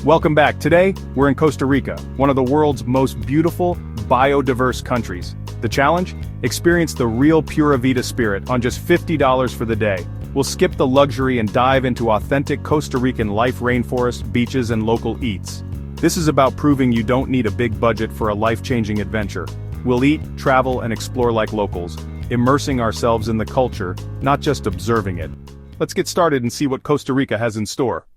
Welcome back. Today, we're in Costa Rica, one of the world's most beautiful, biodiverse countries. The challenge? Experience the real Pura Vida spirit on just $50 for the day. We'll skip the luxury and dive into authentic Costa Rican life, rainforests, beaches, and local eats. This is about proving you don't need a big budget for a life-changing adventure. We'll eat, travel, and explore like locals, immersing ourselves in the culture, not just observing it. Let's get started and see what Costa Rica has in store.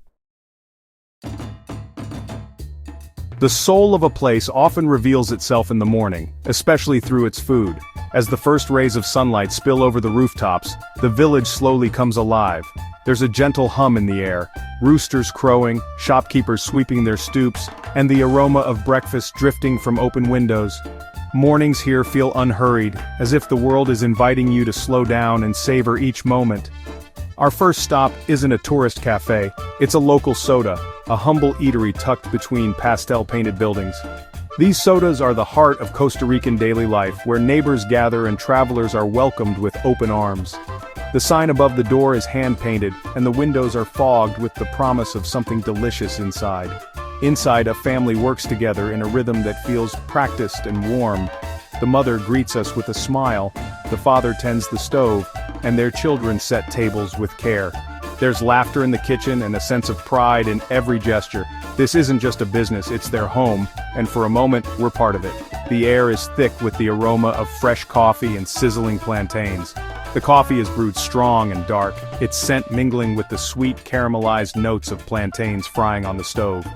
The soul of a place often reveals itself in the morning, especially through its food. As the first rays of sunlight spill over the rooftops, the village slowly comes alive. There's a gentle hum in the air, roosters crowing, shopkeepers sweeping their stoops, and the aroma of breakfast drifting from open windows. Mornings here feel unhurried, as if the world is inviting you to slow down and savor each moment. Our first stop isn't a tourist cafe, it's a local soda, a humble eatery tucked between pastel-painted buildings. These sodas are the heart of Costa Rican daily life, where neighbors gather and travelers are welcomed with open arms. The sign above the door is hand-painted, and the windows are fogged with the promise of something delicious inside. Inside, a family works together in a rhythm that feels practiced and warm. The mother greets us with a smile, the father tends the stove, and their children set tables with care. There's laughter in the kitchen and a sense of pride in every gesture. This isn't just a business, it's their home, and for a moment, we're part of it. The air is thick with the aroma of fresh coffee and sizzling plantains. The coffee is brewed strong and dark, its scent mingling with the sweet caramelized notes of plantains frying on the stove.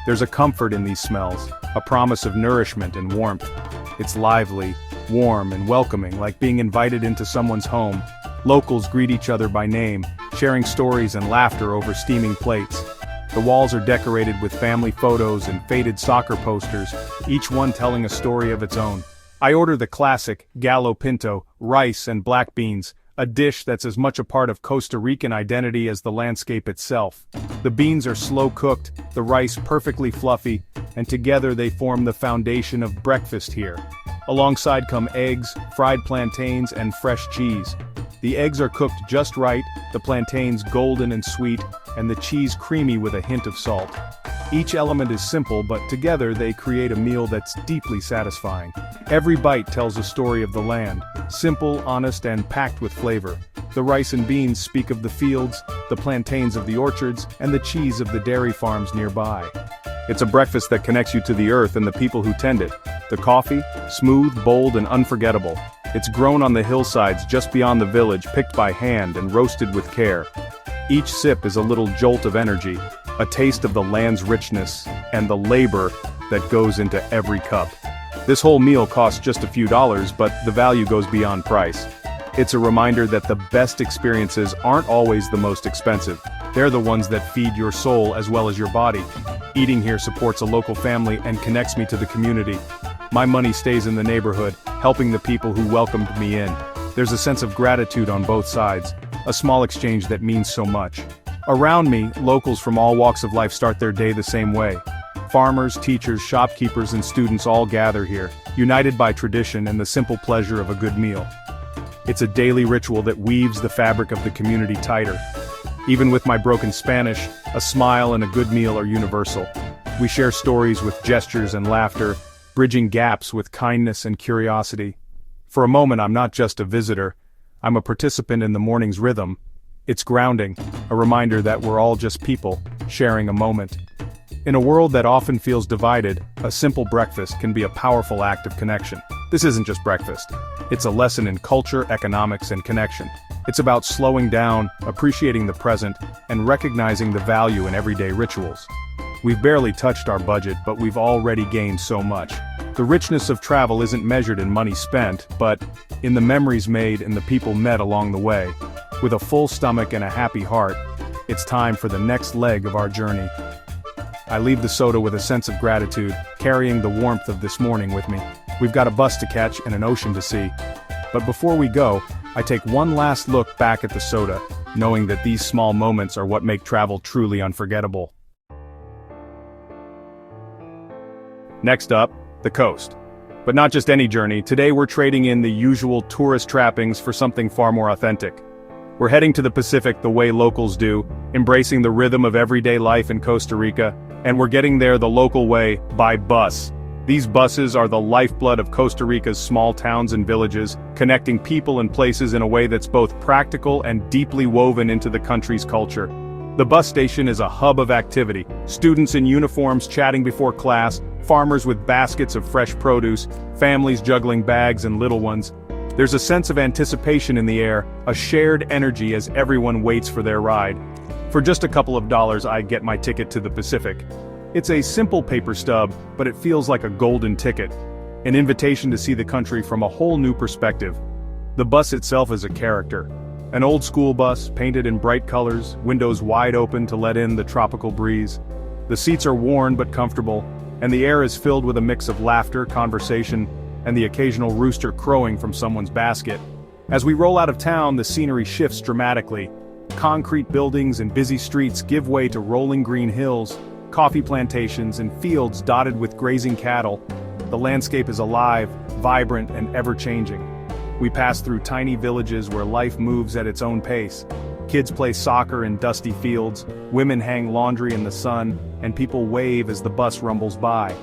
There's a comfort in these smells, a promise of nourishment and warmth. It's lively, warm, and welcoming, like being invited into someone's home. Locals greet each other by name, sharing stories and laughter over steaming plates. The walls are decorated with family photos and faded soccer posters, each one telling a story of its own. I order the classic gallo pinto, rice and black beans, a dish that's as much a part of Costa Rican identity as the landscape itself. The beans are slow-cooked, the rice perfectly fluffy, and together they form the foundation of breakfast here. Alongside come eggs, fried plantains, and fresh cheese. The eggs are cooked just right, the plantains golden and sweet, and the cheese creamy with a hint of salt. Each element is simple, but together they create a meal that's deeply satisfying. Every bite tells a story of the land, simple, honest, and packed with flavor. The rice and beans speak of the fields, the plantains of the orchards, and the cheese of the dairy farms nearby. It's a breakfast that connects you to the earth and the people who tend it. The coffee, smooth, bold, and unforgettable. It's grown on the hillsides just beyond the village, picked by hand and roasted with care. Each sip is a little jolt of energy, a taste of the land's richness, and the labor that goes into every cup. This whole meal costs just a few dollars, but the value goes beyond price. It's a reminder that the best experiences aren't always the most expensive. They're the ones that feed your soul as well as your body. Eating here supports a local family and connects me to the community. My money stays in the neighborhood, helping the people who welcomed me in. There's a sense of gratitude on both sides, a small exchange that means so much. Around me, locals from all walks of life start their day the same way. Farmers, teachers, shopkeepers, and students all gather here, united by tradition and the simple pleasure of a good meal. It's a daily ritual that weaves the fabric of the community tighter. Even with my broken Spanish, a smile and a good meal are universal. We share stories with gestures and laughter, bridging gaps with kindness and curiosity. For a moment, I'm not just a visitor, I'm a participant in the morning's rhythm. It's grounding, a reminder that we're all just people, sharing a moment. In a world that often feels divided, a simple breakfast can be a powerful act of connection. This isn't just breakfast. It's a lesson in culture, economics, and connection. It's about slowing down, appreciating the present, and recognizing the value in everyday rituals. We've barely touched our budget, but we've already gained so much. The richness of travel isn't measured in money spent, but in the memories made and the people met along the way. With a full stomach and a happy heart, it's time for the next leg of our journey. I leave the soda with a sense of gratitude, carrying the warmth of this morning with me. We've got a bus to catch and an ocean to see. But before we go, I take one last look back at the soda, knowing that these small moments are what make travel truly unforgettable. Next up, the coast. But not just any journey, today we're trading in the usual tourist trappings for something far more authentic. We're heading to the Pacific the way locals do, embracing the rhythm of everyday life in Costa Rica, And we're getting there the local way, by bus. These buses are the lifeblood of Costa Rica's small towns and villages, connecting people and places in a way that's both practical and deeply woven into the country's culture. The bus station is a hub of activity, students in uniforms chatting before class, farmers with baskets of fresh produce, families juggling bags and little ones. There's a sense of anticipation in the air, a shared energy as everyone waits for their ride. For just a couple of dollars I get my ticket to the Pacific. It's a simple paper stub, but it feels like a golden ticket. An invitation to see the country from a whole new perspective. The bus itself is a character. An old school bus, painted in bright colors, windows wide open to let in the tropical breeze. The seats are worn but comfortable, and the air is filled with a mix of laughter, conversation, and the occasional rooster crowing from someone's basket. As we roll out of town, the scenery shifts dramatically. Concrete buildings and busy streets give way to rolling green hills, coffee plantations, and fields dotted with grazing cattle. The landscape is alive, vibrant, and ever-changing. We pass through tiny villages where life moves at its own pace. Kids play soccer in dusty fields, women hang laundry in the sun, and people wave as the bus rumbles by.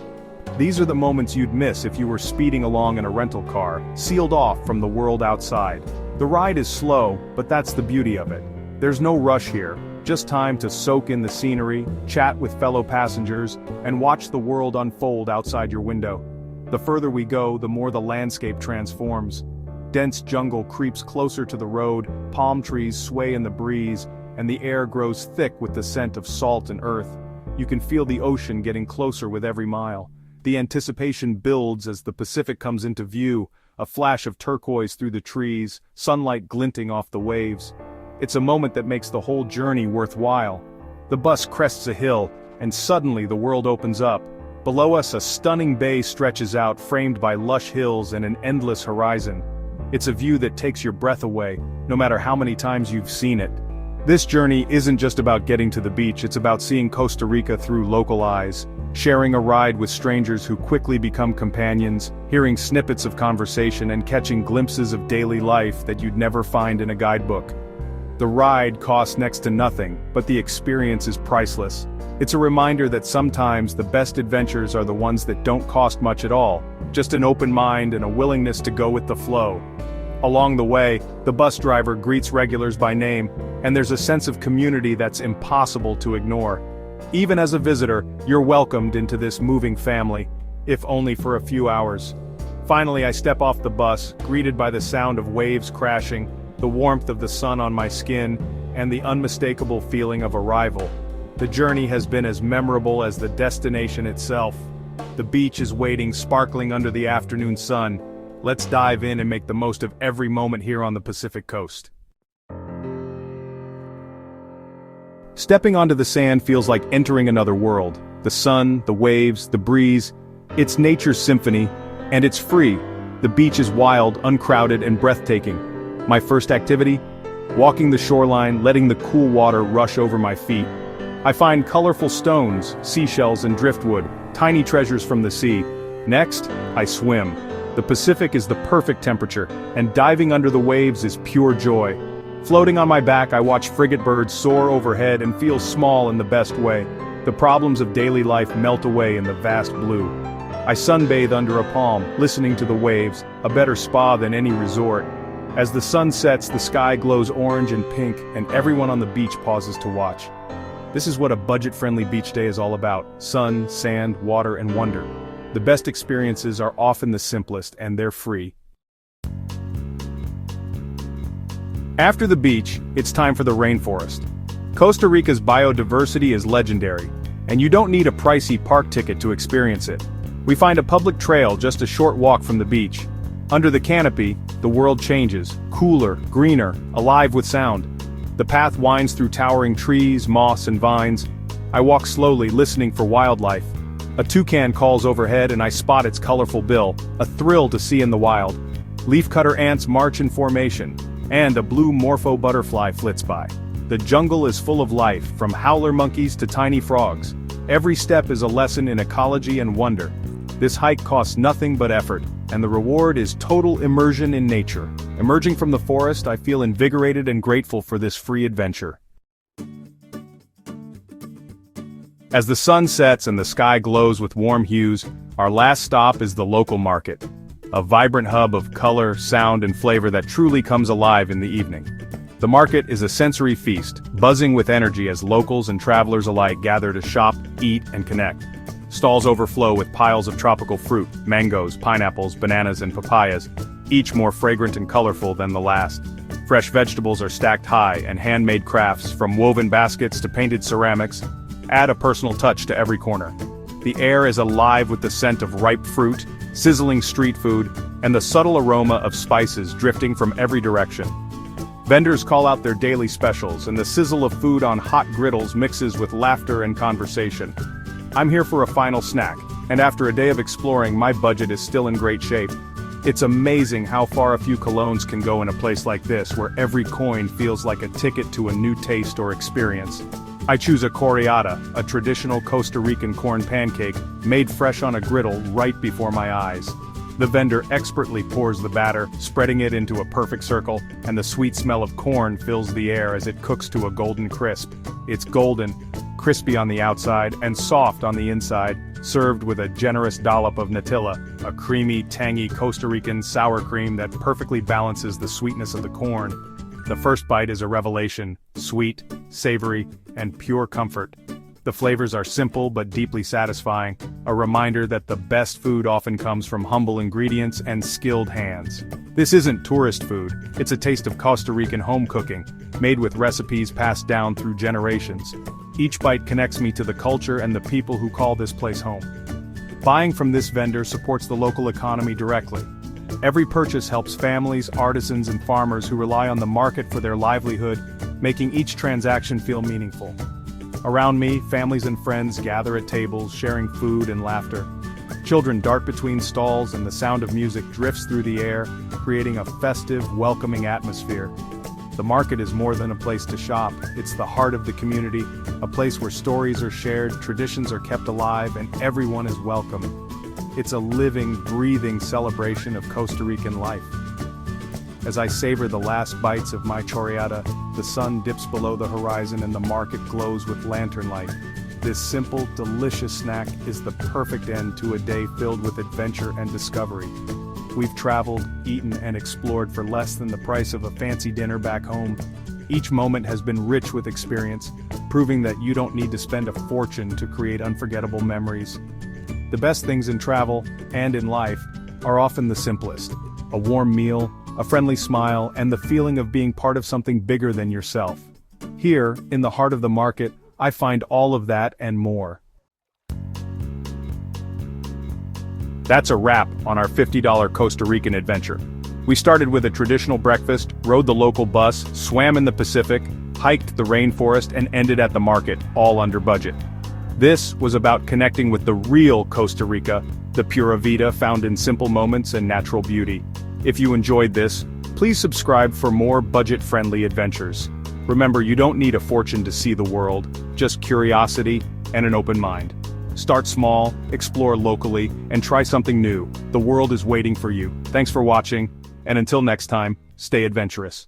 These are the moments you'd miss if you were speeding along in a rental car, sealed off from the world outside. The ride is slow, but that's the beauty of it. There's no rush here, just time to soak in the scenery, chat with fellow passengers, and watch the world unfold outside your window. The further we go, the more the landscape transforms. Dense jungle creeps closer to the road, palm trees sway in the breeze, and the air grows thick with the scent of salt and earth. You can feel the ocean getting closer with every mile. The anticipation builds as the Pacific comes into view, a flash of turquoise through the trees, sunlight glinting off the waves. It's a moment that makes the whole journey worthwhile. The bus crests a hill, and suddenly the world opens up. Below us, a stunning bay stretches out, framed by lush hills and an endless horizon. It's a view that takes your breath away, no matter how many times you've seen it. This journey isn't just about getting to the beach, it's about seeing Costa Rica through local eyes, sharing a ride with strangers who quickly become companions, hearing snippets of conversation and catching glimpses of daily life that you'd never find in a guidebook. The ride costs next to nothing, but the experience is priceless. It's a reminder that sometimes the best adventures are the ones that don't cost much at all, just an open mind and a willingness to go with the flow. Along the way, the bus driver greets regulars by name, and there's a sense of community that's impossible to ignore. Even as a visitor, you're welcomed into this moving family, if only for a few hours. Finally, I step off the bus, greeted by the sound of waves crashing, the warmth of the sun on my skin, and the unmistakable feeling of arrival. The journey has been as memorable as the destination itself. The beach is waiting, sparkling under the afternoon sun. Let's dive in and make the most of every moment here on the Pacific coast. Stepping onto the sand feels like entering another world. The sun, the waves, the breeze. It's nature's symphony, and it's free. The beach is wild, uncrowded, and breathtaking. My first activity? Walking the shoreline, letting the cool water rush over my feet. I find colorful stones, seashells and driftwood, tiny treasures from the sea. Next, I swim. The Pacific is the perfect temperature, and diving under the waves is pure joy. Floating on my back, I watch frigate birds soar overhead and feel small in the best way. The problems of daily life melt away in the vast blue. I sunbathe under a palm, listening to the waves, a better spa than any resort. As the sun sets, the sky glows orange and pink, and everyone on the beach pauses to watch. This is what a budget-friendly beach day is all about: sun, sand, water, and wonder. The best experiences are often the simplest, and they're free. After the beach, it's time for the rainforest. Costa Rica's biodiversity is legendary, and you don't need a pricey park ticket to experience it. We find a public trail just a short walk from the beach. Under the canopy, the world changes, cooler, greener, alive with sound. The path winds through towering trees, moss, and vines. I walk slowly, listening for wildlife. A toucan calls overhead and I spot its colorful bill, a thrill to see in the wild. Leafcutter ants march in formation, and a blue morpho butterfly flits by. The jungle is full of life, from howler monkeys to tiny frogs. Every step is a lesson in ecology and wonder. This hike costs nothing but effort, and the reward is total immersion in nature. Emerging from the forest, I feel invigorated and grateful for this free adventure. As the sun sets and the sky glows with warm hues, our last stop is the local market. A vibrant hub of color, sound, and flavor that truly comes alive in the evening. The market is a sensory feast, buzzing with energy as locals and travelers alike gather to shop, eat, and connect. Stalls overflow with piles of tropical fruit, mangoes, pineapples, bananas, and papayas, each more fragrant and colorful than the last. Fresh vegetables are stacked high, and handmade crafts, from woven baskets to painted ceramics, add a personal touch to every corner. The air is alive with the scent of ripe fruit, sizzling street food, and the subtle aroma of spices drifting from every direction. Vendors call out their daily specials, and the sizzle of food on hot griddles mixes with laughter and conversation. I'm here for a final snack, and after a day of exploring, my budget is still in great shape. It's amazing how far a few colones can go in a place like this, where every coin feels like a ticket to a new taste or experience. I choose a corriata, a traditional Costa Rican corn pancake, made fresh on a griddle right before my eyes. The vendor expertly pours the batter, spreading it into a perfect circle, and the sweet smell of corn fills the air as it cooks to a golden crisp. It's golden, crispy on the outside, and soft on the inside, served with a generous dollop of Nutella, a creamy, tangy Costa Rican sour cream that perfectly balances the sweetness of the corn. The first bite is a revelation, sweet, savory, and pure comfort. The flavors are simple but deeply satisfying, a reminder that the best food often comes from humble ingredients and skilled hands. This isn't tourist food, it's a taste of Costa Rican home cooking, made with recipes passed down through generations. Each bite connects me to the culture and the people who call this place home. Buying from this vendor supports the local economy directly. Every purchase helps families, artisans, and farmers who rely on the market for their livelihood, making each transaction feel meaningful. Around me, families and friends gather at tables, sharing food and laughter. Children dart between stalls, and the sound of music drifts through the air, creating a festive, welcoming atmosphere. The market is more than a place to shop, it's the heart of the community, a place where stories are shared, traditions are kept alive, and everyone is welcome. It's a living, breathing celebration of Costa Rican life. As I savor the last bites of my chorreada, the sun dips below the horizon and the market glows with lantern light. This simple, delicious snack is the perfect end to a day filled with adventure and discovery. We've traveled, eaten, and explored for less than the price of a fancy dinner back home. Each moment has been rich with experience, proving that you don't need to spend a fortune to create unforgettable memories. The best things in travel, and in life, are often the simplest. A warm meal, a friendly smile, and the feeling of being part of something bigger than yourself. Here, in the heart of the market, I find all of that and more. That's a wrap on our $50 Costa Rican adventure. We started with a traditional breakfast, rode the local bus, swam in the Pacific, hiked the rainforest, and ended at the market, all under budget. This was about connecting with the real Costa Rica, the pura vida found in simple moments and natural beauty. If you enjoyed this, please subscribe for more budget-friendly adventures. Remember, you don't need a fortune to see the world, just curiosity and an open mind. Start small, explore locally, and try something new. The world is waiting for you. Thanks for watching, and until next time, stay adventurous.